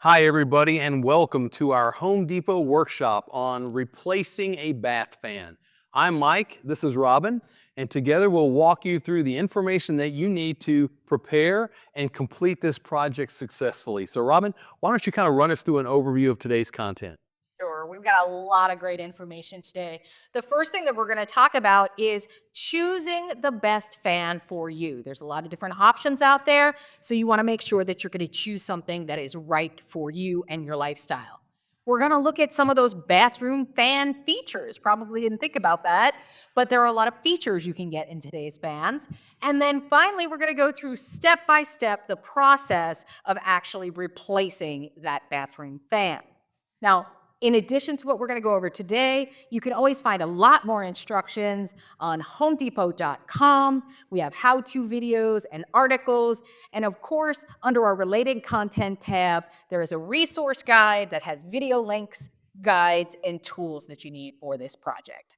Hi, everybody, and welcome to our Home Depot workshop on replacing a bath fan. I'm Mike, this is Robin, and together we'll walk you through the information that you need to prepare and complete this project successfully. So, Robin, why don't you kind of run us through an overview of today's content? Sure. We've got a lot of great information today. The first thing that we're going to talk about is choosing the best fan for you. There's a lot of different options out there, so you want to make sure that you're going to choose something that is right for you and your lifestyle. We're going to look at some of those bathroom fan features. Probably didn't think about that, but there are a lot of features you can get in today's fans. And then finally, we're going to go through step by step the process of actually replacing that bathroom fan. Now, in addition to what we're going to go over today, you can always find a lot more instructions on homedepot.com. We have how-to videos and articles. And of course, under our related content tab, there is a resource guide that has video links, guides, and tools that you need for this project.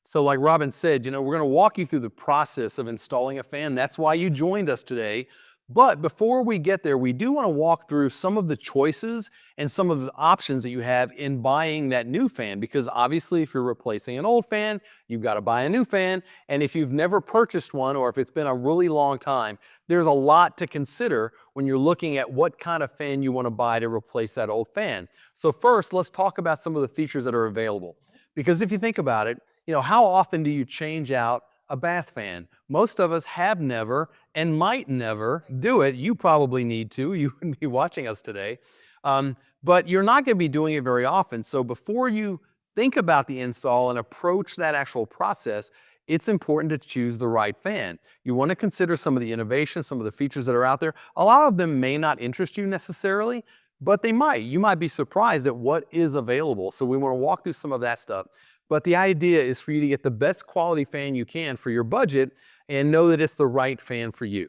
So like Robin said, we're going to walk you through the process of installing a fan. That's why you joined us today. But before we get there, we do want to walk through some of the choices and some of the options that you have in buying that new fan. Because obviously, if you're replacing an old fan, you've got to buy a new fan. And if you've never purchased one, or if it's been a really long time, there's a lot to consider when you're looking at what kind of fan you want to buy to replace that old fan. So first, let's talk about some of the features that are available. Because if you think about it, how often do you change out a bath fan? Most of us have never and might never do it. You probably need to. You wouldn't be watching us today. But you're not going to be doing it very often. So before you think about the install and approach that actual process, it's important to choose the right fan. You want to consider some of the innovations, some of the features that are out there. A lot of them may not interest you necessarily, but they might. You might be surprised at what is available. So we want to walk through some of that stuff. But the idea is for you to get the best quality fan you can for your budget and know that it's the right fan for you.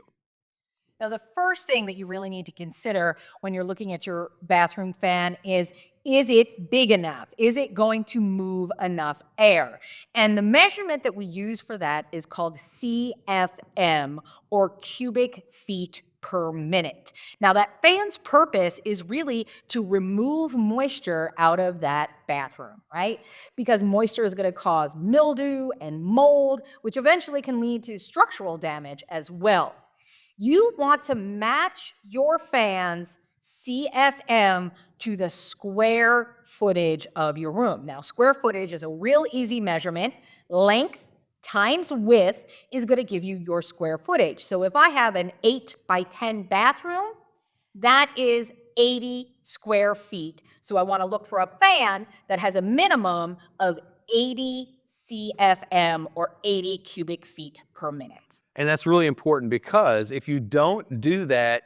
Now, the first thing that you really need to consider when you're looking at your bathroom fan is it big enough? Is it going to move enough air? And the measurement that we use for that is called CFM, or cubic feet per minute. Now, that fan's purpose is really to remove moisture out of that bathroom, right? Because moisture is going to cause mildew and mold, which eventually can lead to structural damage as well. You want to match your fan's CFM to the square footage of your room. Now, square footage is a real easy measurement. Length times width is going to give you your square footage. So if I have an 8 by 10 bathroom, that is 80 square feet. So I want to look for a fan that has a minimum of 80 CFM, or 80 cubic feet per minute. And that's really important because if you don't do that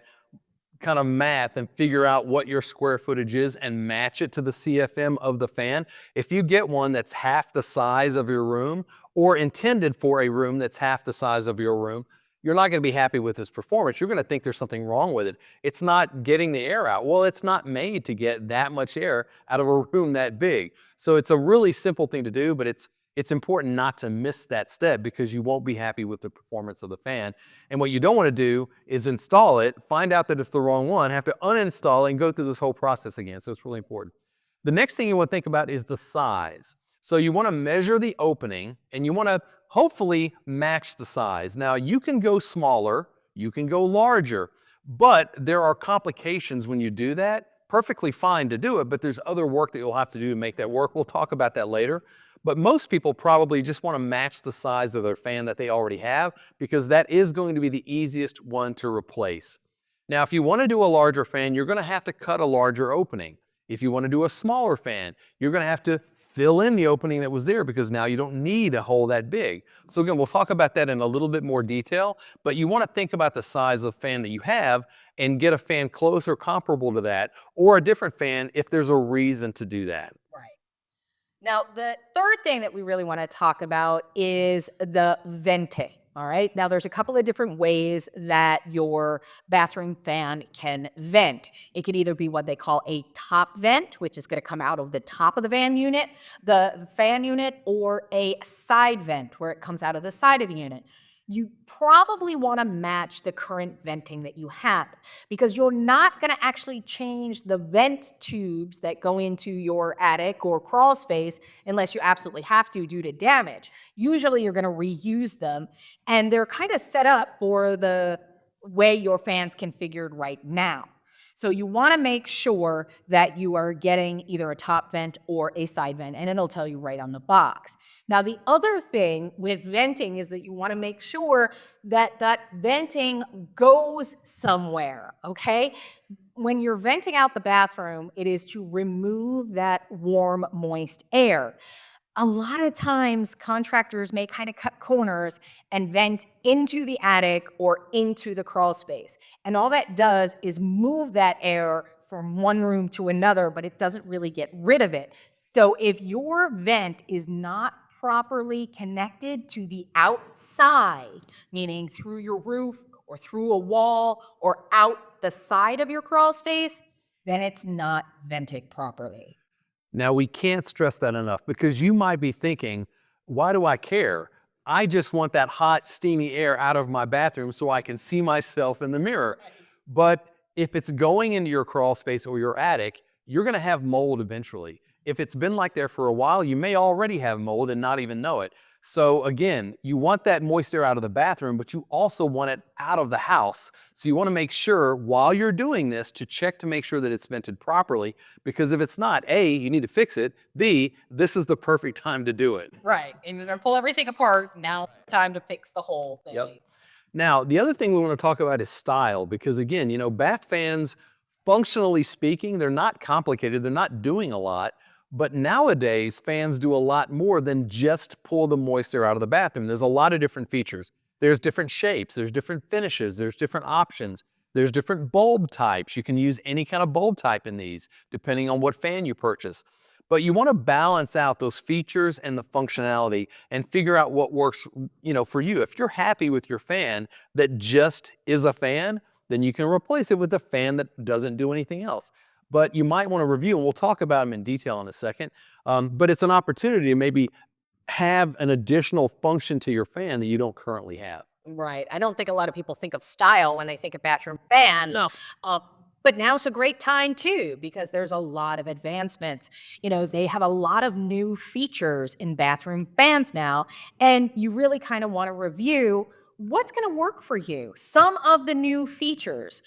kind of math and figure out what your square footage is and match it to the CFM of the fan, if you get one that's half the size of your room or intended for a room that's half the size of your room, you're not going to be happy with its performance. You're going to think there's something wrong with it. It's not getting the air out. Well, it's not made to get that much air out of a room that big. So it's a really simple thing to do, but it's important not to miss that step because you won't be happy with the performance of the fan. And what you don't want to do is install it, find out that it's the wrong one, have to uninstall it and go through this whole process again. So it's really important. The next thing you want to think about is the size. So you want to measure the opening and you want to hopefully match the size. Now you can go smaller, you can go larger, but there are complications when you do that. Perfectly fine to do it, but there's other work that you'll have to do to make that work. We'll talk about that later. But most people probably just want to match the size of their fan that they already have because that is going to be the easiest one to replace. Now, if you want to do a larger fan, you're going to have to cut a larger opening. If you want to do a smaller fan, you're going to have to fill in the opening that was there because now you don't need a hole that big. So again, we'll talk about that in a little bit more detail, but you want to think about the size of fan that you have and get a fan close or comparable to that or a different fan if there's a reason to do that. Right. Now, the third thing that we really want to talk about is the venting. All right. Now, there's a couple of different ways that your bathroom fan can vent. It could either be what they call a top vent, which is going to come out of the top of the fan unit, or a side vent, where it comes out of the side of the unit. you probably want to match the current venting that you have, because you're not going to actually change the vent tubes that go into your attic or crawl space unless you absolutely have to due to damage. Usually you're going to reuse them, and they're kind of set up for the way your fan's configured right now. So you want to make sure that you are getting either a top vent or a side vent, and it'll tell you right on the box. Now, the other thing with venting is that you want to make sure that that venting goes somewhere, okay? When you're venting out the bathroom, it is to remove that warm, moist air. A lot of times contractors may kind of cut corners and vent into the attic or into the crawl space. And all that does is move that air from one room to another, but it doesn't really get rid of it. So if your vent is not properly connected to the outside, meaning through your roof or through a wall or out the side of your crawl space, then it's not vented properly. Now, we can't stress that enough, because you might be thinking, why do I care? I just want that hot, steamy air out of my bathroom so I can see myself in the mirror. But if it's going into your crawl space or your attic, you're going to have mold eventually. If it's been like there for a while, you may already have mold and not even know it. So again, you want that moist air out of the bathroom, but you also want it out of the house. So you want to make sure while you're doing this to check to make sure that it's vented properly, because if it's not, A, you need to fix it. B, this is the perfect time to do it. Right. And you're going to pull everything apart. Now it's time to fix the whole thing. Yep. Now, the other thing we want to talk about is style, because again, bath fans, functionally speaking, they're not complicated, they're not doing a lot, but nowadays fans do a lot more than just pull the moist air out of the bathroom. There's a lot of different features. There's different shapes, there's different finishes, there's different options, there's different bulb types. You can use any kind of bulb type in these, depending on what fan you purchase. But you want to balance out those features and the functionality and figure out what works, for you. If you're happy with your fan that just is a fan, then you can replace it with a fan that doesn't do anything else. But you might want to review, and we'll talk about them in detail in a second. But it's an opportunity to maybe have an additional function to your fan that you don't currently have. Right. I don't think a lot of people think of style when they think of bathroom fan. No. But now's a great time too, because there's a lot of advancements. They have a lot of new features in bathroom fans now, and you really kind of want to review what's going to work for you. Some of the new features.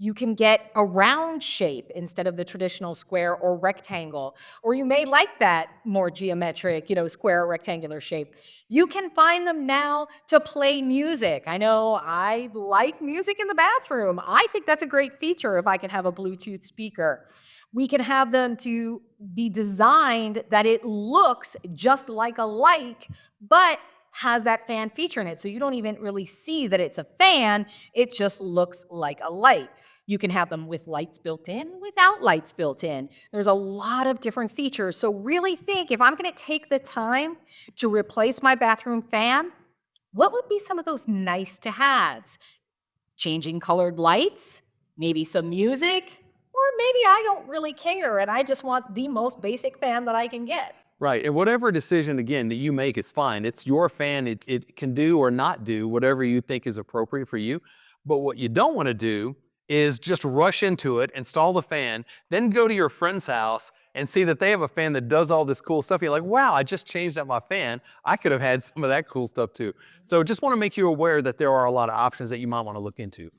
You can get a round shape instead of the traditional square or rectangle, or you may like that more geometric, square or rectangular shape. You can find them now to play music. I know I like music in the bathroom. I think that's a great feature if I can have a Bluetooth speaker. We can have them to be designed that it looks just like a light, but has that fan feature in it. So you don't even really see that it's a fan. It just looks like a light. You can have them with lights built in, without lights built in. There's a lot of different features. So really think, if I'm going to take the time to replace my bathroom fan, what would be some of those nice to haves? Changing colored lights, maybe some music, or maybe I don't really care and I just want the most basic fan that I can get. Right, and whatever decision, again, that you make is fine. It's your fan. It can do or not do whatever you think is appropriate for you. But what you don't want to do is just rush into it, install the fan, then go to your friend's house and see that they have a fan that does all this cool stuff. You're like, wow, I just changed out my fan. I could have had some of that cool stuff too. So just want to make you aware that there are a lot of options that you might want to look into.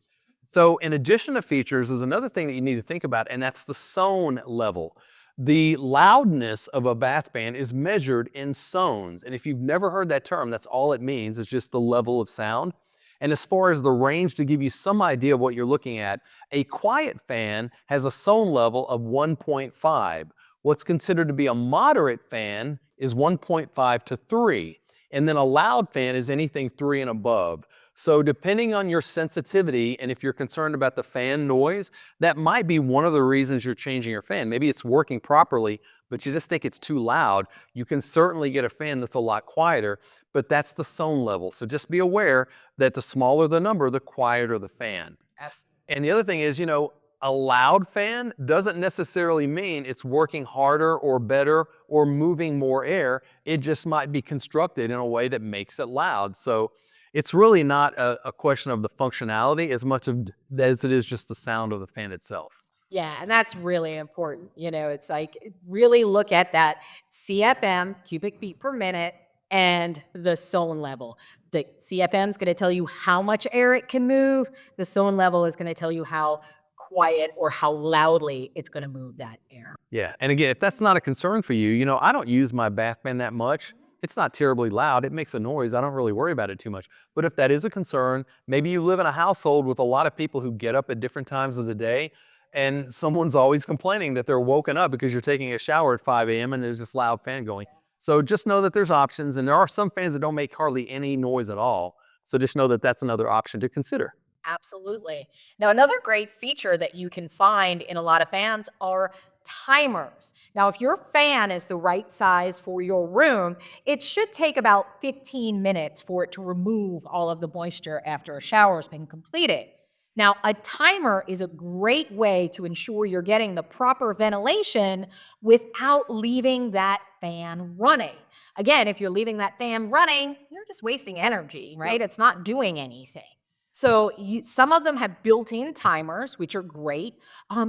So in addition to features, there's another thing that you need to think about, and that's the zone level. The loudness of a bath fan is measured in zones. And if you've never heard that term, that's all it means. It's just the level of sound. And as far as the range, to give you some idea of what you're looking at, a quiet fan has a zone level of 1.5. What's considered to be a moderate fan is 1.5 to 3. And then a loud fan is anything 3 and above. So depending on your sensitivity, and if you're concerned about the fan noise, that might be one of the reasons you're changing your fan. Maybe it's working properly, but you just think it's too loud. You can certainly get a fan that's a lot quieter, but that's the zone level. So just be aware that the smaller the number, the quieter the fan. Absolutely. And the other thing is, a loud fan doesn't necessarily mean it's working harder or better or moving more air. It just might be constructed in a way that makes it loud. So it's really not a question of the functionality as much as it is just the sound of the fan itself. Yeah, and that's really important. It's like really look at that CFM, cubic feet per minute, and the zone level. The CFM is going to tell you how much air it can move. The zone level is going to tell you how quiet or how loudly it's going to move that air. Yeah, and again, if that's not a concern for you, I don't use my bath fan that much. It's not terribly loud. It makes a noise. I don't really worry about it too much. But if that is a concern, maybe you live in a household with a lot of people who get up at different times of the day, and someone's always complaining that they're woken up because you're taking a shower at 5 a.m. and there's this loud fan going. So just know that there's options, and there are some fans that don't make hardly any noise at all. So just know that that's another option to consider. Absolutely. Now, another great feature that you can find in a lot of fans are timers. Now, if your fan is the right size for your room, it should take about 15 minutes for it to remove all of the moisture after a shower has been completed. Now, a timer is a great way to ensure you're getting the proper ventilation without leaving that fan running. Again, if you're leaving that fan running, you're just wasting energy, right? It's not doing anything. So some of them have built-in timers, which are great.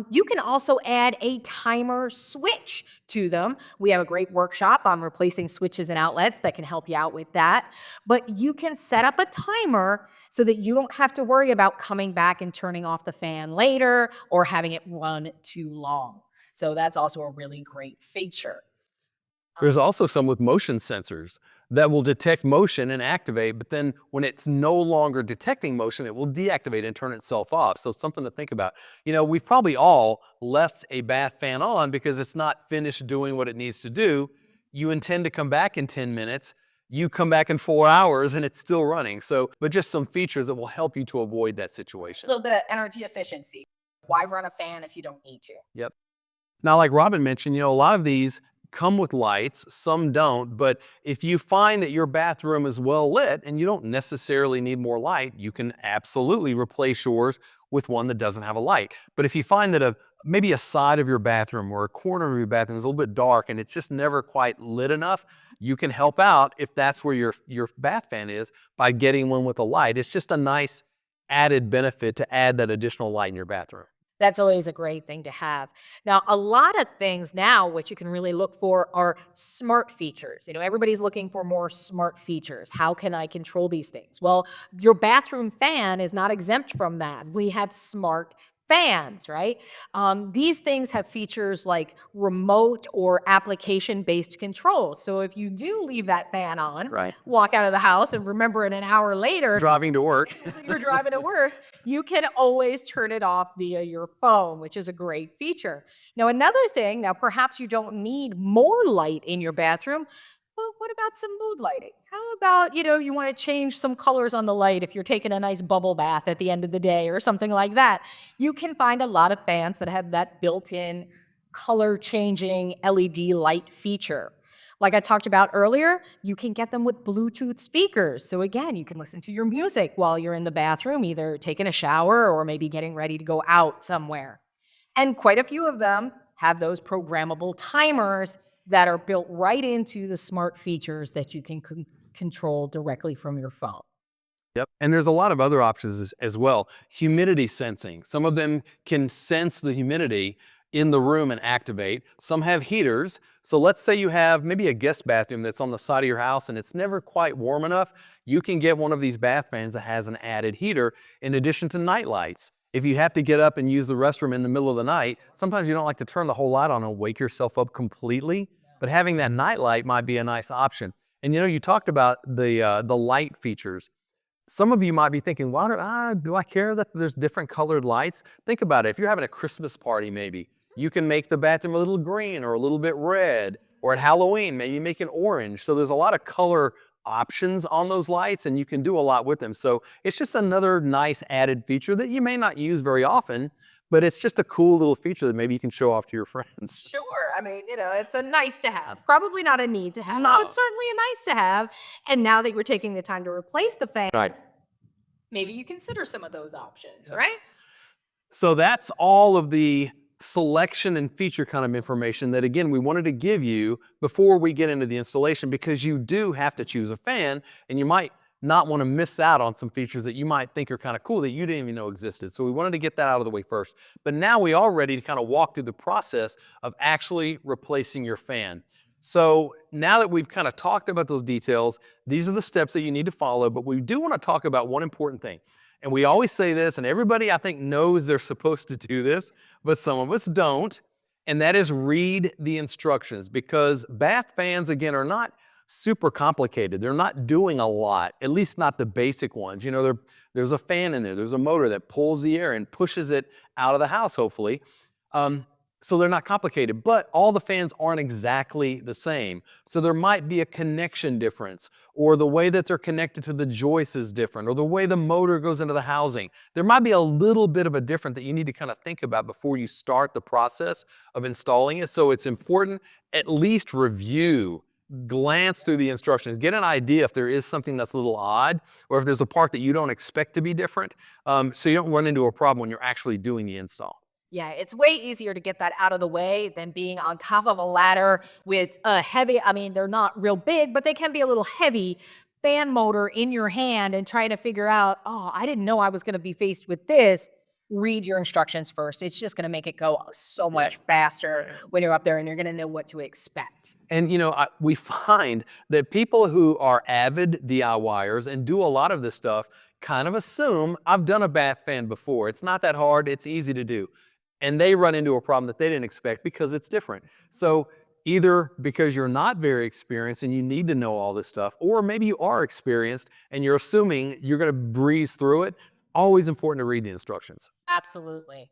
You can also add a timer switch to them. We have a great workshop on replacing switches and outlets that can help you out with that. But you can set up a timer so that you don't have to worry about coming back and turning off the fan later or having it run too long. So that's also a really great feature. There's also some with motion sensors that will detect motion and activate, but then when it's no longer detecting motion, it will deactivate and turn itself off. So it's something to think about. We've probably all left a bath fan on because it's not finished doing what it needs to do. You intend to come back in 10 minutes. You come back in 4 hours and it's still running. But just some features that will help you to avoid that situation. A little bit of energy efficiency. Why run a fan if you don't need to? Yep. Now, like Robin mentioned, a lot of these come with lights, some don't, but if you find that your bathroom is well lit and you don't necessarily need more light, you can absolutely replace yours with one that doesn't have a light. But if you find that maybe a side of your bathroom or a corner of your bathroom is a little bit dark and it's just never quite lit enough, you can help out if that's where your bath fan is by getting one with a light. It's just a nice added benefit to add that additional light in your bathroom. That's always a great thing to have. Now, a lot of things now, which you can really look for are smart features. Everybody's looking for more smart features. How can I control these things? Well, your bathroom fan is not exempt from that. We have smart fans, right? These things have features like remote or application-based control. So if you do leave that fan on, Right. walk out of the house and remember it an hour later, Driving to work. you're driving to work, you can always turn it off via your phone, which is a great feature. Another thing, perhaps you don't need more light in your bathroom, but what about some mood lighting? How about, you want to change some colors on the light if you're taking a nice bubble bath at the end of the day or something like that? You can find a lot of fans that have that built-in color changing LED light feature. Like I talked about earlier, you can get them with Bluetooth speakers. So again, you can listen to your music while you're in the bathroom, either taking a shower or maybe getting ready to go out somewhere. And quite a few of them have those programmable timers that are built right into the smart features that you can control directly from your phone. Yep. And there's a lot of other options as well. Humidity sensing. Some of them can sense the humidity in the room and activate. Some have heaters. So let's say you have maybe a guest bathroom that's on the side of your house and it's never quite warm enough. You can get one of these bath fans that has an added heater in addition to night lights. If you have to get up and use the restroom in the middle of the night, sometimes you don't like to turn the whole light on and wake yourself up completely, but having that night light might be a nice option. And you talked about the light features. Some of you might be thinking, why do I care that there's different colored lights? Think about it. If you're having a Christmas party, maybe, you can make the bathroom a little green or a little bit red, or at Halloween, maybe make it orange. So there's a lot of color options on those lights and you can do a lot with them. So it's just another nice added feature that you may not use very often, but it's just a cool little feature that maybe you can show off to your friends. Sure. I mean, it's a nice to have. Probably not a need to have, but certainly a nice to have. And now that you're taking the time to replace the fan, Right. maybe you consider some of those options, right? So that's all of the selection and feature kind of information that, again, we wanted to give you before we get into the installation, because you do have to choose a fan, and you might not want to miss out on some features that you might think are kind of cool that you didn't even know existed. So we wanted to get that out of the way first. But now we are ready to kind of walk through the process of actually replacing your fan. So now that we've kind of talked about those details, these are the steps that you need to follow, but we do want to talk about one important thing. And we always say this, and everybody I think knows they're supposed to do this, but some of us don't, and that is read the instructions, because bath fans, again, are not super complicated. They're not doing a lot, at least not the basic ones. You know, there's a fan in there, there's a motor that pulls the air and pushes it out of the house, hopefully. So they're not complicated, but all the fans aren't exactly the same. So there might be a connection difference, or the way that they're connected to the joist is different, or the way the motor goes into the housing. There might be a little bit of a difference that you need to kind of think about before you start the process of installing it. So it's important, at least review, glance through the instructions, get an idea if there is something that's a little odd, or if there's a part that you don't expect to be different, so you don't run into a problem when you're actually doing the install. Yeah, it's way easier to get that out of the way than being on top of a ladder with a heavy, I mean, they're not real big, but they can be a little heavy fan motor in your hand and trying to figure out, oh, I didn't know I was going to be faced with this. Read your instructions first. It's just going to make it go so much faster when you're up there and you're going to know what to expect. And you know, we find that people who are avid DIYers and do a lot of this stuff kind of assume, I've done a bath fan before. It's not that hard. It's easy to do. And they run into a problem that they didn't expect because it's different. So either because you're not very experienced and you need to know all this stuff, or maybe you are experienced and you're assuming you're going to breeze through it, always important to read the instructions. Absolutely.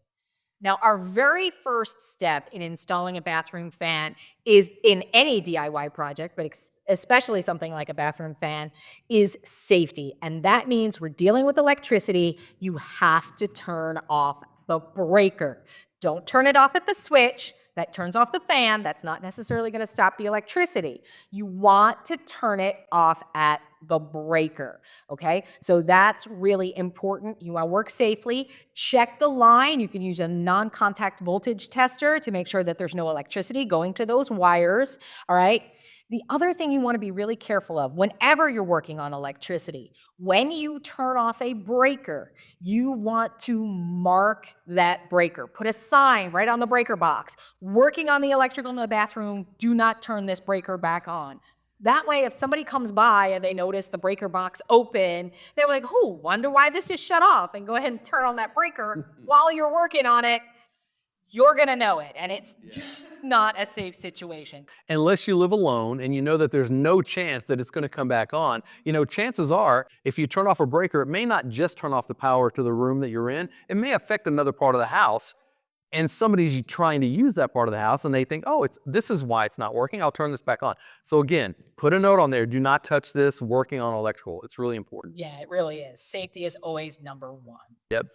Now, our very first step in installing a bathroom fan is in any DIY project, but especially something like a bathroom fan, is safety. And that means we're dealing with electricity. You have to turn off the breaker. Don't turn it off at the switch. That turns off the fan. That's not necessarily going to stop the electricity. You want to turn it off at the breaker, okay? So that's really important. You want to work safely. Check the line. You can use a non-contact voltage tester to make sure that there's no electricity going to those wires, all right? The other thing you want to be really careful of whenever you're working on electricity, when you turn off a breaker, you want to mark that breaker. Put a sign right on the breaker box. Working on the electrical in the bathroom, do not turn this breaker back on. That way, if somebody comes by and they notice the breaker box open, they're like, oh, wonder why this is shut off, and go ahead and turn on that breaker while you're working on it. You're going to know it, and it's just not a safe situation. Unless you live alone and you know that there's no chance that it's going to come back on, you know, chances are if you turn off a breaker, it may not just turn off the power to the room that you're in. It may affect another part of the house, and somebody's trying to use that part of the house and they think, oh, this is why it's not working. I'll turn this back on. So again, put a note on there. Do not touch this working on electrical. It's really important. Yeah, it really is. Safety is always number one. Yep.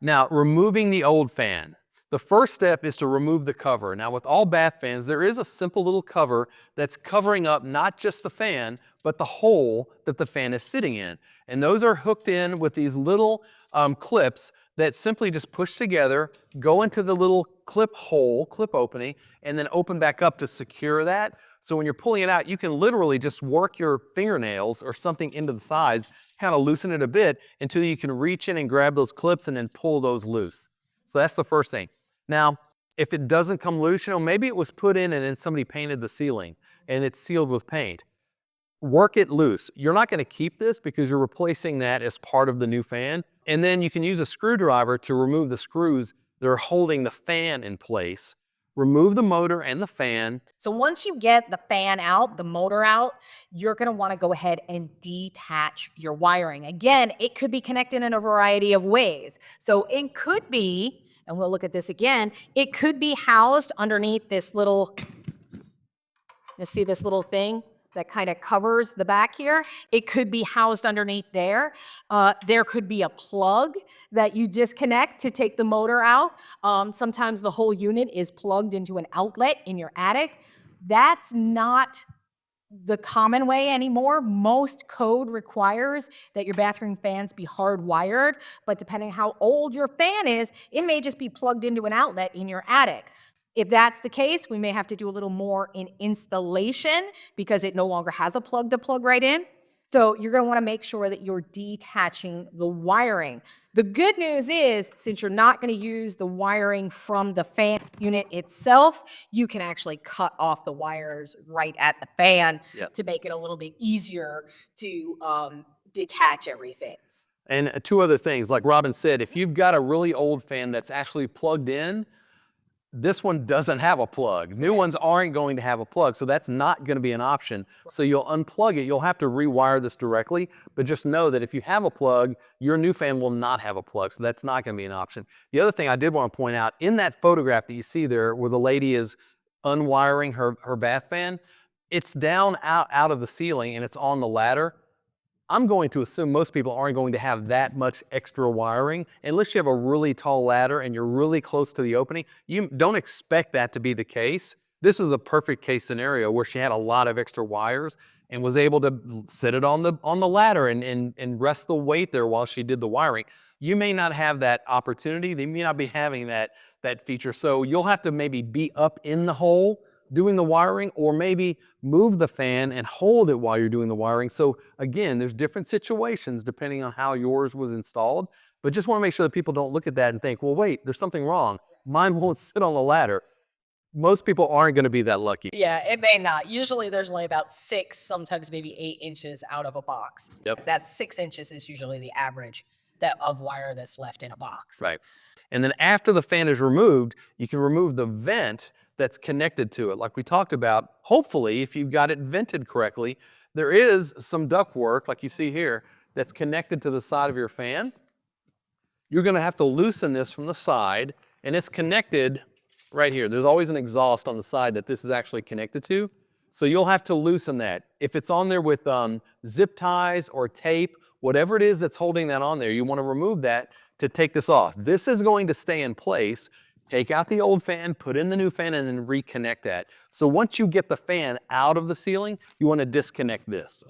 Now, removing the old fan. The first step is to remove the cover. Now, with all bath fans, there is a simple little cover that's covering up not just the fan, but the hole that the fan is sitting in. And those are hooked in with these little clips that simply just push together, go into the little clip hole, clip opening, and then open back up to secure that. So when you're pulling it out, you can literally just work your fingernails or something into the sides, kind of loosen it a bit until you can reach in and grab those clips and then pull those loose. So that's the first thing. Now, if it doesn't come loose, you know, maybe it was put in and then somebody painted the ceiling and it's sealed with paint. Work it loose. You're not going to keep this because you're replacing that as part of the new fan. And then you can use a screwdriver to remove the screws that are holding the fan in place. Remove the motor and the fan. So once you get the fan out, the motor out, you're going to want to go ahead and detach your wiring. Again, it could be connected in a variety of ways. So it could be, and we'll look at this again, it could be housed underneath this little, you see this little thing that kind of covers the back here? It could be housed underneath there. There could be a plug that you disconnect to take the motor out. Sometimes the whole unit is plugged into an outlet in your attic. That's not the common way anymore. Most code requires that your bathroom fans be hardwired, but depending how old your fan is, it may just be plugged into an outlet in your attic. If that's the case, we may have to do a little more in installation because it no longer has a plug to plug right in. So you're going to want to make sure that you're detaching the wiring. The good news is, since you're not going to use the wiring from the fan unit itself, you can actually cut off the wires right at the fan to make it a little bit easier to detach everything. And two other things, like Robin said, if you've got a really old fan that's actually plugged in, this one doesn't have a plug. New ones aren't going to have a plug, so that's not going to be an option. So you'll unplug it. You'll have to rewire this directly, but just know that if you have a plug, your new fan will not have a plug, so that's not going to be an option. The other thing I did want to point out, in that photograph that you see there where the lady is unwiring her bath fan, it's down out of the ceiling and it's on the ladder. I'm going to assume most people aren't going to have that much extra wiring unless you have a really tall ladder and you're really close to the opening. You don't expect that to be the case. This is a perfect case scenario where she had a lot of extra wires and was able to sit it on the ladder and rest the weight there while she did the wiring. You may not have that opportunity. They may not be having that feature. So you'll have to maybe be up in the hole doing the wiring, or maybe move the fan and hold it while you're doing the wiring. So again, there's different situations depending on how yours was installed, but just want to make sure that people don't look at that and think, well, wait, there's something wrong. Mine won't sit on the ladder. Most people aren't going to be that lucky. Yeah, it may not. Usually there's only about 6, sometimes maybe 8 inches out of a box. Yep. That's 6 inches is usually the average of wire that's left in a box. Right. And then after the fan is removed, you can remove the vent that's connected to it. Like we talked about, hopefully, if you've got it vented correctly, there is some ductwork, like you see here, that's connected to the side of your fan. You're going to have to loosen this from the side, and it's connected right here. There's always an exhaust on the side that this is actually connected to. So you'll have to loosen that. If it's on there with zip ties or tape, whatever it is that's holding that on there, you want to remove that to take this off. This is going to stay in place. Take out the old fan, put in the new fan, and then reconnect that. So once you get the fan out of the ceiling, you want to disconnect this.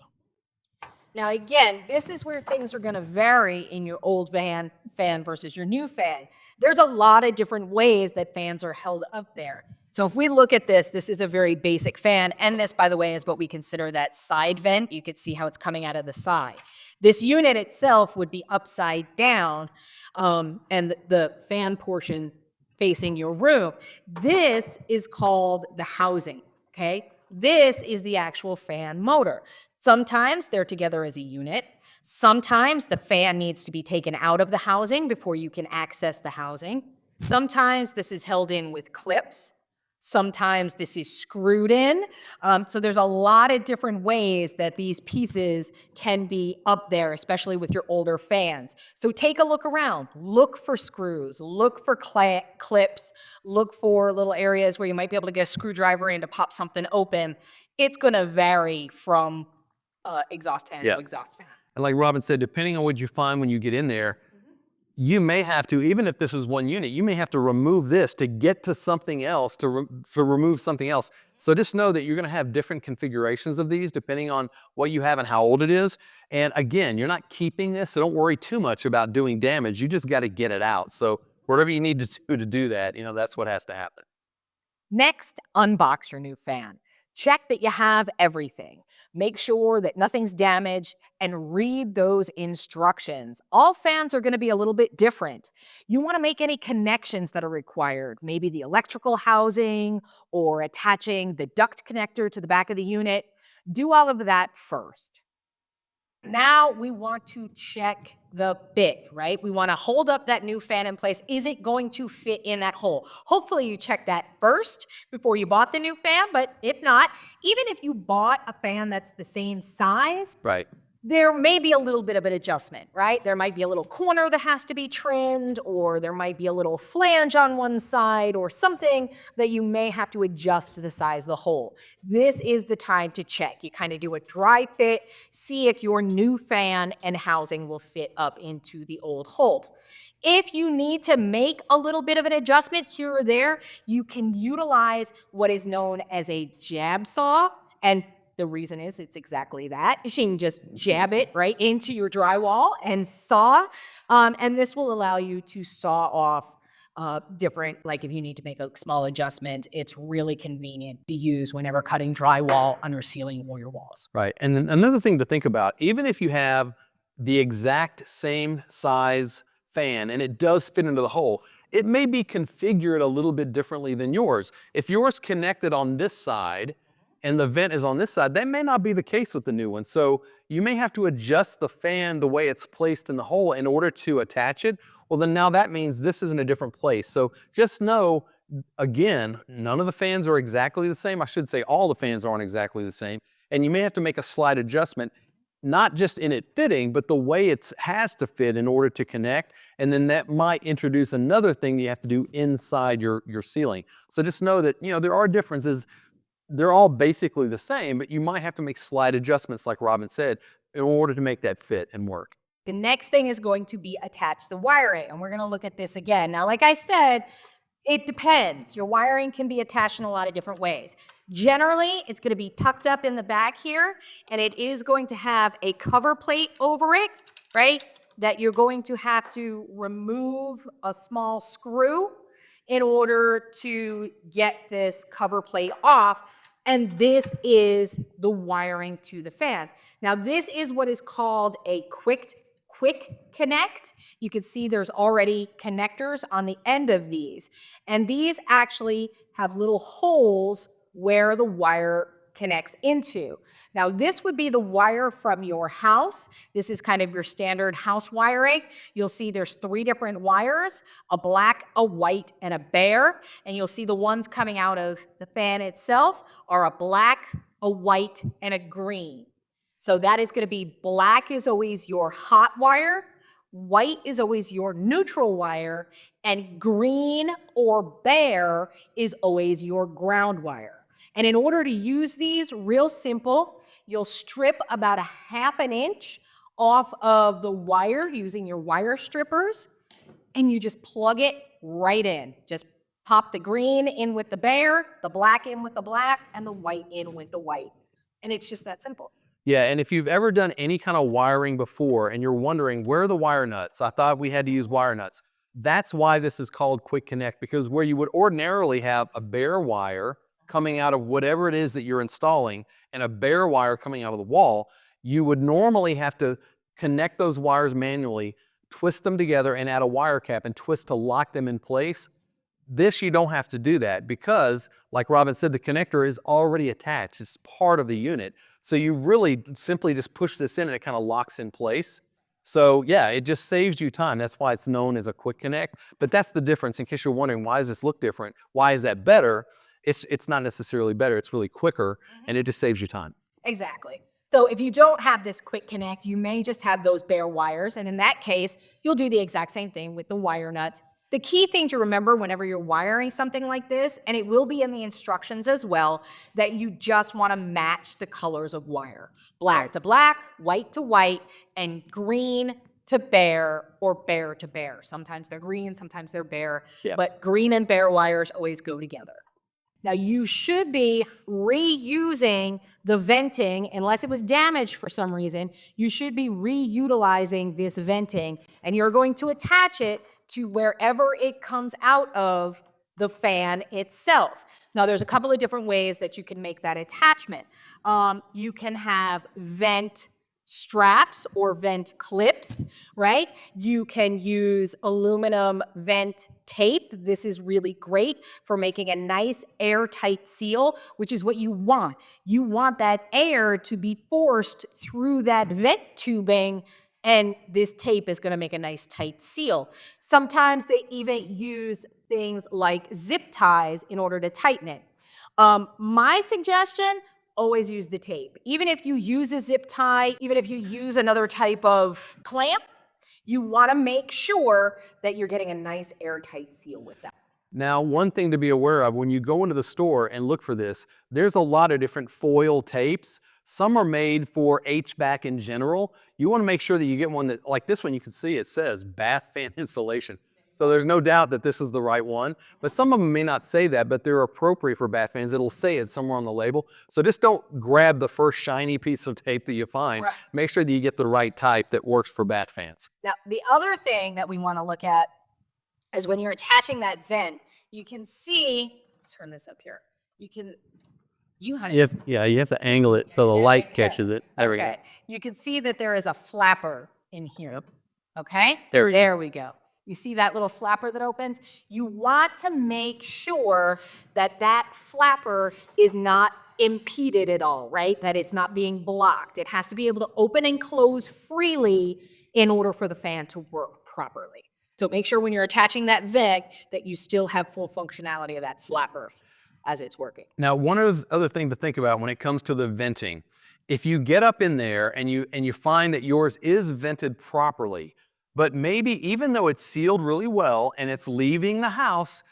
Now again, this is where things are going to vary in your old fan versus your new fan. There's a lot of different ways that fans are held up there. So if we look at this, this is a very basic fan, and this, by the way, is what we consider that side vent. You could see how it's coming out of the side. This unit itself would be upside down, and the fan portion facing your room. This is called the housing, okay? This is the actual fan motor. Sometimes they're together as a unit. Sometimes the fan needs to be taken out of the housing before you can access the housing. Sometimes this is held in with clips. Sometimes this is screwed in. So there's a lot of different ways that these pieces can be up there, especially with your older fans. So take a look around. Look for screws. Look for clips. Look for little areas where you might be able to get a screwdriver in to pop something open. It's going to vary from exhaust fan to exhaust fan. And like Robin said, depending on what you find when you get in there, you may have to, even if this is one unit, you may have to remove this to get to something else, to remove something else. So just know that you're going to have different configurations of these depending on what you have and how old it is. And again, you're not keeping this, so don't worry too much about doing damage. You just got to get it out. So whatever you need to do that, that's what has to happen. Next, unbox your new fan. Check that you have everything. Make sure that nothing's damaged and read those instructions. All fans are going to be a little bit different. You want to make any connections that are required, maybe the electrical housing or attaching the duct connector to the back of the unit. Do all of that first. Now we want to check the fit, right? We want to hold up that new fan in place. Is it going to fit in that hole? Hopefully you checked that first before you bought the new fan, but if not, even if you bought a fan that's the same size, right, there may be a little bit of an adjustment, right? There might be a little corner that has to be trimmed, or there might be a little flange on one side, or something that you may have to adjust to the size of the hole. This is the time to check. You kind of do a dry fit, see if your new fan and housing will fit up into the old hole. If you need to make a little bit of an adjustment here or there, you can utilize what is known as a jab saw, and The reason is it's exactly that. You can just jab it right into your drywall and saw, and this will allow you to saw off different, like if you need to make a small adjustment, it's really convenient to use whenever cutting drywall under ceiling or your walls. Right. And then another thing to think about, even if you have the exact same size fan and it does fit into the hole, it may be configured a little bit differently than yours. If yours connected on this side and the vent is on this side, that may not be the case with the new one. So you may have to adjust the fan the way it's placed in the hole in order to attach it. Well, then now that means this is in a different place. So just know, again, none of the fans are exactly the same. I should say all the fans aren't exactly the same. And you may have to make a slight adjustment, not just in it fitting, but the way it has to fit in order to connect. And then that might introduce another thing that you have to do inside your ceiling. So just know that, there are differences. They're all basically the same, but you might have to make slight adjustments, like Robin said, in order to make that fit and work. The next thing is going to be attach the wiring, and we're going to look at this again. Now, like I said, it depends. Your wiring can be attached in a lot of different ways. Generally, it's going to be tucked up in the back here, and it is going to have a cover plate over it, right? That you're going to have to remove a small screw in order to get this cover plate off. And this is the wiring to the fan. Now, this is what is called a quick connect. You can see there's already connectors on the end of these. And these actually have little holes where the wire connects into. Now, this would be the wire from your house. This is kind of your standard house wiring. You'll see there's 3 different wires, a black, a white, and a bare. And you'll see the ones coming out of the fan itself are a black, a white, and a green. So that is going to be black is always your hot wire, white is always your neutral wire, and green or bare is always your ground wire. And in order to use these, real simple, you'll strip about 1/2 inch off of the wire using your wire strippers, and you just plug it right in. Just pop the green in with the bare, the black in with the black, and the white in with the white. And it's just that simple. Yeah, and if you've ever done any kind of wiring before and you're wondering, where are the wire nuts? I thought we had to use wire nuts. That's why this is called Quick Connect, because where you would ordinarily have a bare wire coming out of whatever it is that you're installing and a bare wire coming out of the wall, you would normally have to connect those wires manually, twist them together and add a wire cap and twist to lock them in place. This, you don't have to do that because, like Robin said, the connector is already attached. It's part of the unit. So you really simply just push this in and it kind of locks in place. So yeah, it just saves you time. That's why it's known as a quick connect. But that's the difference, in case you're wondering, why does this look different? Why is that better? It's not necessarily better. It's really quicker, and it just saves you time. Exactly. So if you don't have this quick connect, you may just have those bare wires. And in that case, you'll do the exact same thing with the wire nuts. The key thing to remember whenever you're wiring something like this, and it will be in the instructions as well, that you just want to match the colors of wire. Black to black, white to white, and green to bare or bare to bare. Sometimes they're green, sometimes they're bare, but green and bare wires always go together. Now, you should be reusing the venting, unless it was damaged for some reason, you should be reutilizing this venting, and you're going to attach it to wherever it comes out of the fan itself. Now, there's a couple of different ways that you can make that attachment. You can have vent straps or vent clips, right? You can use aluminum vent tape. This is really great for making a nice airtight seal, which is what you want. You want that air to be forced through that vent tubing, and this tape is going to make a nice tight seal. Sometimes they even use things like zip ties in order to tighten it. My suggestion, always use the tape. Even if you use a zip tie, even if you use another type of clamp, you want to make sure that you're getting a nice airtight seal with that. Now, one thing to be aware of when you go into the store and look for this, there's a lot of different foil tapes. Some are made for HVAC in general. You want to make sure that you get one that, like this one, you can see it says bath fan installation. So there's no doubt that this is the right one, but some of them may not say that, but they're appropriate for bath fans. It'll say it somewhere on the label. So just don't grab the first shiny piece of tape that you find. Right. Make sure that you get the right type that works for bath fans. Now, the other thing that we want to look at is when you're attaching that vent, you can see, let's turn this up here. You have to angle it so the light catches it. There we go. You can see that there is a flapper in here. Yep. Okay? There we go. You see that little flapper that opens? You want to make sure that that flapper is not impeded at all, right? That it's not being blocked. It has to be able to open and close freely in order for the fan to work properly. So make sure when you're attaching that vent that you still have full functionality of that flapper as it's working. Now, one other thing to think about when it comes to the venting, if you get up in there and you find that yours is vented properly, but maybe even though it's sealed really well and it's leaving the house,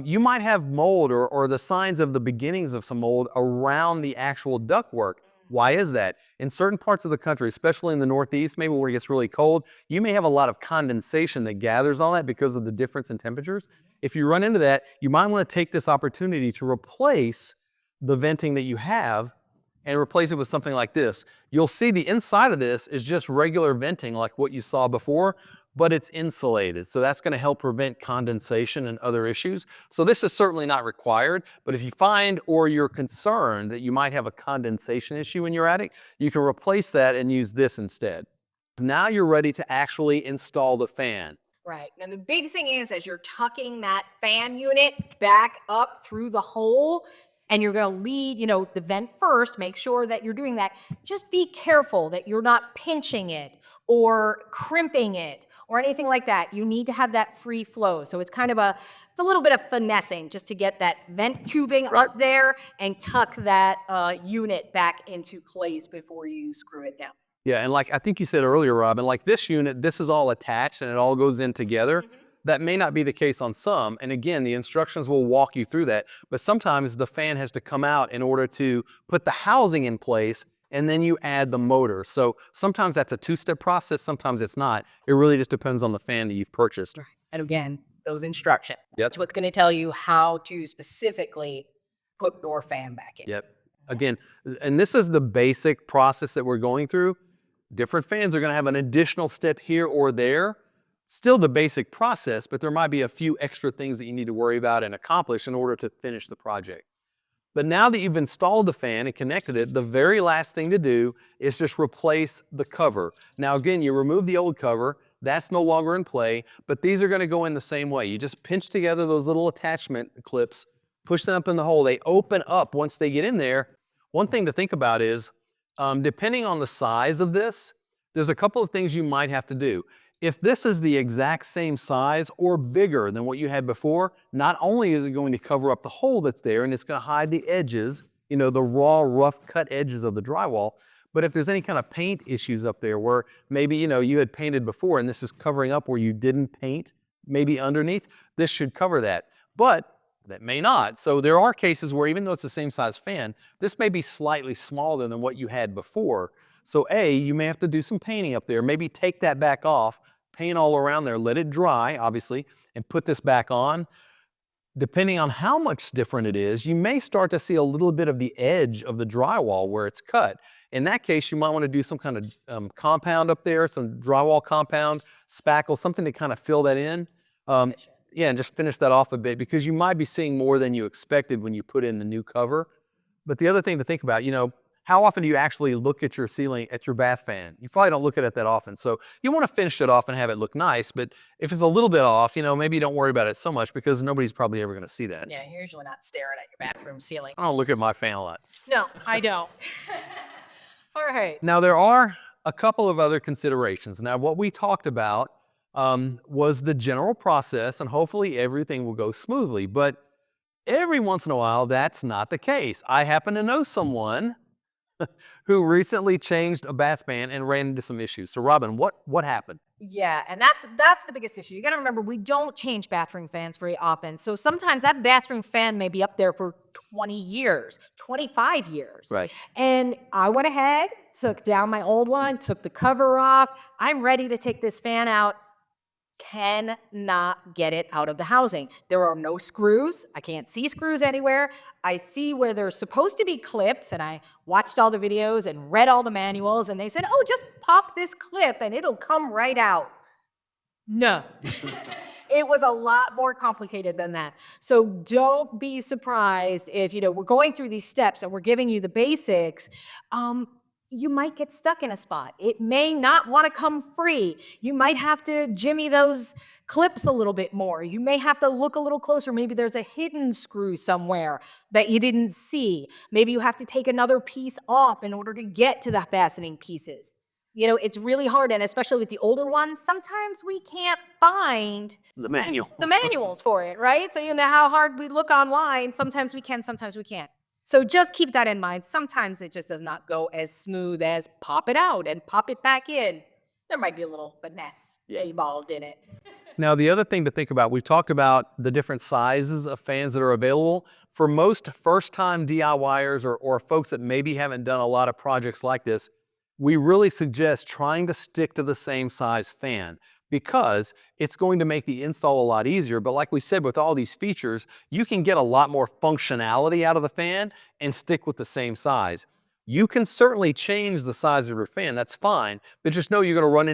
you might have mold or the signs of the beginnings of some mold around the actual ductwork. Why is that? In certain parts of the country, especially in the Northeast, maybe where it gets really cold, you may have a lot of condensation that gathers on that because of the difference in temperatures. If you run into that, you might want to take this opportunity to replace the venting that you have and replace it with something like this. You'll see the inside of this is just regular venting like what you saw before, but it's insulated. So that's going to help prevent condensation and other issues. So this is certainly not required, but if you find or you're concerned that you might have a condensation issue in your attic, you can replace that and use this instead. Now you're ready to actually install the fan. Right. And the big thing is, as you're tucking that fan unit back up through the hole, and you're going to lead, the vent first, make sure that you're doing that. Just be careful that you're not pinching it or crimping it or anything like that. You need to have that free flow. So it's kind of it's a little bit of finessing just to get that vent tubing up there and tuck that unit back into place before you screw it down. Yeah, and like I think you said earlier, Robin, like this unit, this is all attached and it all goes in together. Mm-hmm. That may not be the case on some, and again, the instructions will walk you through that, but sometimes the fan has to come out in order to put the housing in place, and then you add the motor. So sometimes that's a two-step process, sometimes it's not. It really just depends on the fan that you've purchased. Right. And again, those instructions. Yep. That's what's going to tell you how to specifically put your fan back in. Yep. Again, and this is the basic process that we're going through. Different fans are going to have an additional step here or there. Still the basic process, but there might be a few extra things that you need to worry about and accomplish in order to finish the project. But now that you've installed the fan and connected it, the very last thing to do is just replace the cover. Now again, you remove the old cover, that's no longer in play, but these are going to go in the same way. You just pinch together those little attachment clips, push them up in the hole. They open up once they get in there. One thing to think about is, depending on the size of this, there's a couple of things you might have to do. If this is the exact same size or bigger than what you had before, not only is it going to cover up the hole that's there and it's going to hide the edges, the raw, rough cut edges of the drywall, but if there's any kind of paint issues up there where maybe, you had painted before and this is covering up where you didn't paint, maybe underneath, this should cover that. But that may not. So there are cases where even though it's the same size fan, this may be slightly smaller than what you had before. So you may have to do some painting up there, maybe take that back off, paint all around there, let it dry, obviously, and put this back on. Depending on how much different it is, you may start to see a little bit of the edge of the drywall where it's cut. In that case, you might want to do some kind of compound up there, some drywall compound, spackle, something to kind of fill that in. Yeah, and just finish that off a bit because you might be seeing more than you expected when you put in the new cover. But the other thing to think about, how often do you actually look at your ceiling, at your bath fan? You probably don't look at it that often. So you want to finish it off and have it look nice, but if it's a little bit off, maybe you don't worry about it so much because nobody's probably ever going to see that. Yeah, you're usually not staring at your bathroom ceiling. I don't look at my fan a lot. No, I don't. All right. Now there are a couple of other considerations. Now what we talked about was the general process, and hopefully everything will go smoothly, but every once in a while that's not the case. I happen to know someone who recently changed a bath fan and ran into some issues. So Robin, what happened? Yeah, and that's the biggest issue. You got to remember, we don't change bathroom fans very often. So sometimes that bathroom fan may be up there for 20 years, 25 years. Right. And I went ahead, took down my old one, took the cover off. I'm ready to take this fan out Cannot get it out of the housing. There are no screws. I can't see screws anywhere. I see where there's supposed to be clips, and I watched all the videos and read all the manuals, and they said, oh, just pop this clip and it'll come right out. No. It was a lot more complicated than that. So don't be surprised if, we're going through these steps and we're giving you the basics. You might get stuck in a spot. It may not want to come free. You might have to jimmy those clips a little bit more. You may have to look a little closer. Maybe there's a hidden screw somewhere that you didn't see. Maybe you have to take another piece off in order to get to the fastening pieces. It's really hard, and especially with the older ones, sometimes we can't find The manual. the manuals for it, right? So you know how hard we look online, sometimes we can, sometimes we can't. So just keep that in mind. Sometimes it just does not go as smooth as pop it out and pop it back in. There might be a little finesse involved in it. Now, the other thing to think about, we've talked about the different sizes of fans that are available. For most first-time DIYers or folks that maybe haven't done a lot of projects like this, we really suggest trying to stick to the same size fan because it's going to make the install a lot easier. But like we said, with all these features, you can get a lot more functionality out of the fan and stick with the same size. You can certainly change the size of your fan, that's fine, but just know you're going to run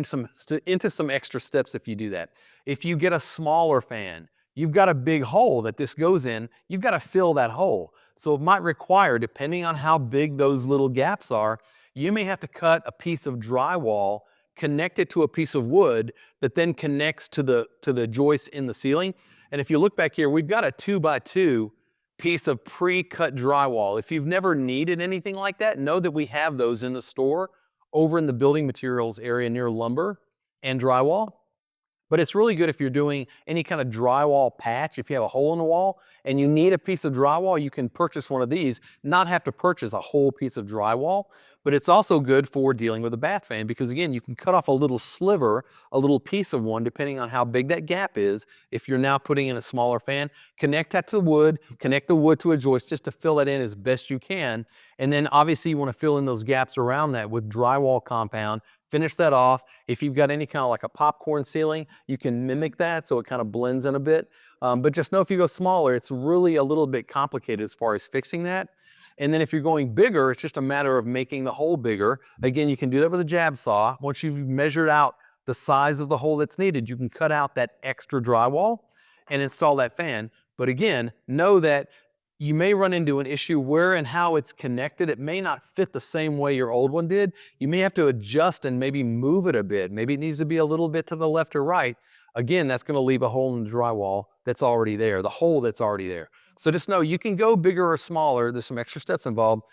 into some extra steps if you do that. If you get a smaller fan, you've got a big hole that this goes in, you've got to fill that hole. So it might require, depending on how big those little gaps are, you may have to cut a piece of drywall, connect it to a piece of wood that then connects to the joist in the ceiling. And if you look back here, we've got a 2x2 piece of pre-cut drywall. If you've never needed anything like that, know that we have those in the store over in the building materials area near lumber and drywall. But it's really good if you're doing any kind of drywall patch. If you have a hole in the wall and you need a piece of drywall, you can purchase one of these, not have to purchase a whole piece of drywall. But it's also good for dealing with a bath fan because, again, you can cut off a little sliver, a little piece of one, depending on how big that gap is. If you're now putting in a smaller fan, connect that to wood, connect the wood to a joist just to fill that in as best you can. And then obviously you want to fill in those gaps around that with drywall compound. Finish that off. If you've got any kind of like a popcorn ceiling, you can mimic that so it kind of blends in a bit. But just know if you go smaller, it's really a little bit complicated as far as fixing that. And then if you're going bigger, it's just a matter of making the hole bigger. Again, you can do that with a jab saw. Once you've measured out the size of the hole that's needed, you can cut out that extra drywall and install that fan. But again, know that you may run into an issue where and how it's connected. It may not fit the same way your old one did. You may have to adjust and maybe move it a bit. Maybe it needs to be a little bit to the left or right. Again, that's going to leave a hole in the drywall that's already there, the hole that's already there. So just know you can go bigger or smaller. There's some extra steps involved.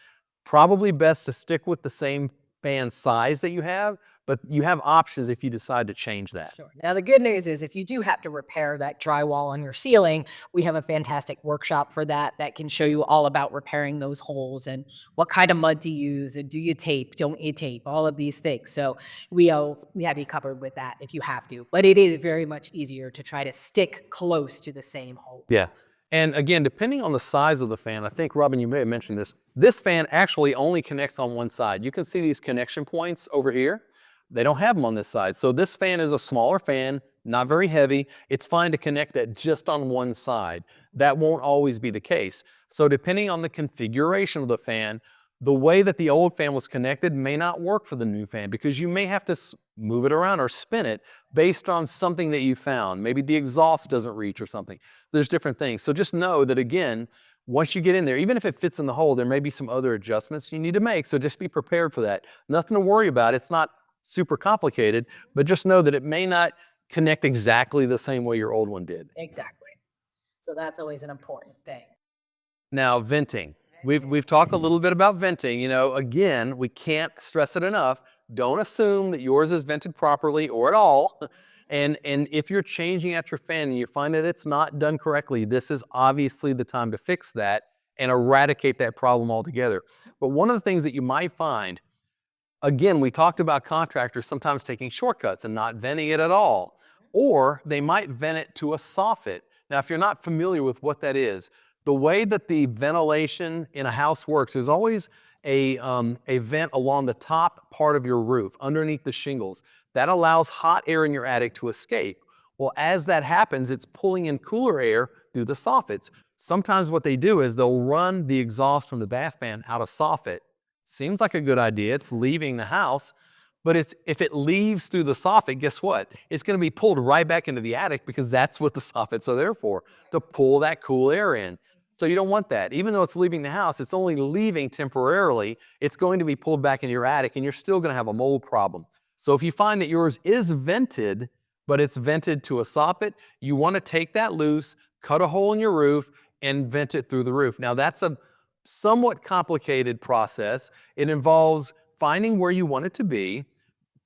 Probably best to stick with the same fan size that you have, but you have options if you decide to change that. Sure. Now, the good news is if you do have to repair that drywall on your ceiling, we have a fantastic workshop for that can show you all about repairing those holes and what kind of mud to use and do you tape, don't you tape, all of these things. So we have you covered with that if you have to. But it is very much easier to try to stick close to the same hole. Yeah. And again, depending on the size of the fan, I think, Robin, you may have mentioned this fan actually only connects on one side. You can see these connection points over here. They don't have them on this side. So this fan is a smaller fan, not very heavy. It's fine to connect that just on one side. That won't always be the case. So depending on the configuration of the fan, the way that the old fan was connected may not work for the new fan because you may have to move it around or spin it based on something that you found. Maybe the exhaust doesn't reach or something. There's different things. So just know that, again, once you get in there, even if it fits in the hole, there may be some other adjustments you need to make. So just be prepared for that. Nothing to worry about. It's not super complicated, but just know that it may not connect exactly the same way your old one did. Exactly. So that's always an important thing. Now, venting. We've talked a little bit about venting. Again, we can't stress it enough. Don't assume that yours is vented properly or at all. And if you're changing out your fan and you find that it's not done correctly, this is obviously the time to fix that and eradicate that problem altogether. But one of the things that you might find, again, we talked about contractors sometimes taking shortcuts and not venting it at all, or they might vent it to a soffit. Now, if you're not familiar with what that is, the way that the ventilation in a house works, there's always a vent along the top part of your roof, underneath the shingles. That allows hot air in your attic to escape. Well, as that happens, it's pulling in cooler air through the soffits. Sometimes what they do is they'll run the exhaust from the bath fan out of soffit. Seems like a good idea. It's leaving the house, but if it leaves through the soffit, guess what? It's going to be pulled right back into the attic because that's what the soffits are there for, to pull that cool air in. So you don't want that. Even though it's leaving the house, it's only leaving temporarily. It's going to be pulled back into your attic and you're still going to have a mold problem. So if you find that yours is vented, but it's vented to a soffit, you want to take that loose, cut a hole in your roof, and vent it through the roof. Now that's a somewhat complicated process. It involves finding where you want it to be,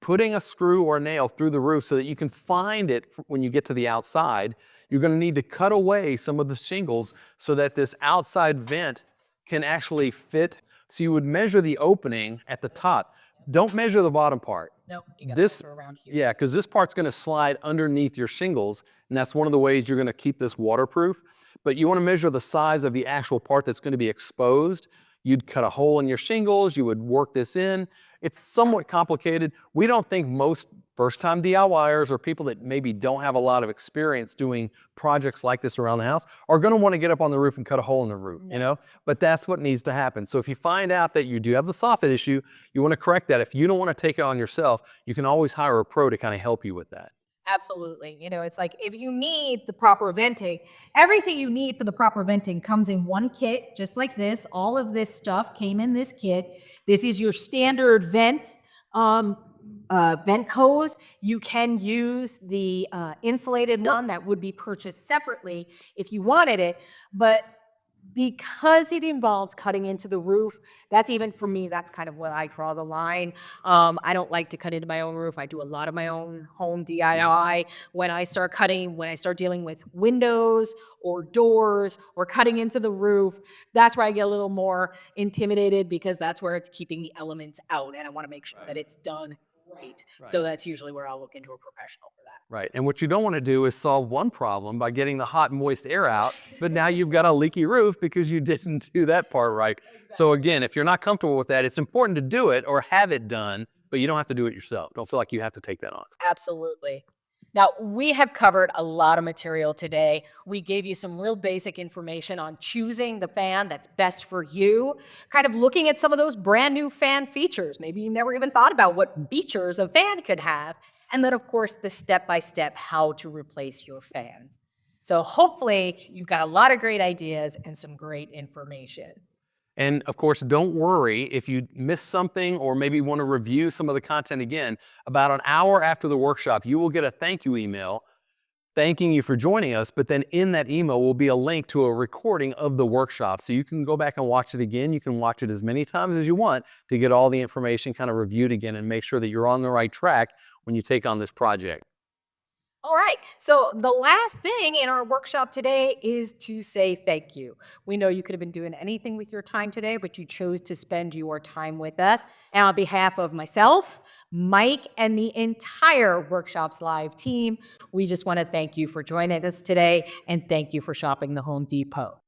putting a screw or a nail through the roof so that you can find it when you get to the outside. You're going to need to cut away some of the shingles so that this outside vent can actually fit. So you would measure the opening at the top. Don't measure the bottom part. No, you got This, to around here. yeah, because this part's going to slide underneath your shingles, and that's one of the ways you're going to keep this waterproof. But you want to measure the size of the actual part that's going to be exposed. You'd cut a hole in your shingles, you would work this in. It's somewhat complicated. We don't think most first-time DIYers or people that maybe don't have a lot of experience doing projects like this around the house are going to want to get up on the roof and cut a hole in the roof, you know? But that's what needs to happen. So if you find out that you do have the soffit issue, you want to correct that. If you don't want to take it on yourself, you can always hire a pro to kind of help you with that. Absolutely. You know, it's like if you need the proper venting, everything you need for the proper venting comes in one kit, just like this. All of this stuff came in this kit. This is your standard vent hose. You can use the insulated one that would be purchased separately if you wanted it, but because it involves cutting into the roof, that's even for me, that's kind of where I draw the line. I don't like to cut into my own roof. I do a lot of my own home DIY. When I start dealing with windows or doors or cutting into the roof, that's where I get a little more intimidated because that's where it's keeping the elements out. And I want to make sure that it's done right. So that's usually where I'll look into a professional for that. Right, and what you don't want to do is solve one problem by getting the hot, moist air out, but now you've got a leaky roof because you didn't do that part right. So again, if you're not comfortable with that, it's important to do it or have it done, but you don't have to do it yourself. Don't feel like you have to take that on. Absolutely. Now, we have covered a lot of material today. We gave you some real basic information on choosing the fan that's best for you, kind of looking at some of those brand new fan features. Maybe you never even thought about what features a fan could have. And then, of course, the step-by-step how to replace your fans. So hopefully you've got a lot of great ideas and some great information. And of course, don't worry if you miss something or maybe want to review some of the content again. About an hour after the workshop, you will get a thank you email thanking you for joining us, but then in that email will be a link to a recording of the workshop. So you can go back and watch it again. You can watch it as many times as you want to get all the information kind of reviewed again and make sure that you're on the right track when you take on this project. All right, so the last thing in our workshop today is to say thank you. We know you could have been doing anything with your time today, but you chose to spend your time with us. And on behalf of myself, Mike, and the entire Workshops Live team, we just want to thank you for joining us today and thank you for shopping the Home Depot.